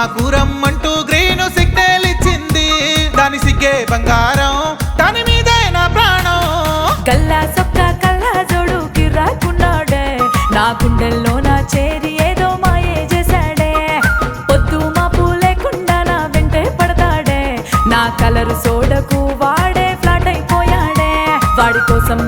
నాకు రమ్మంటూ green signal ఇచ్చింది. దాని సిగ్గే బంగారం, దాని మీదే నా ప్రాణం. కల్లా సొక్క కల్లా జోడు కిర్రాకున్నాడే, నా గుండెల్లో నా చేరి ఏదో మాయే చేశాడే. పొద్దు మాపు లేకుండా నా వెంటే పడతాడే, నా కలరు సోడకు వాడే ఫ్లాట్ అయిపోయాడే. వాడి కోసం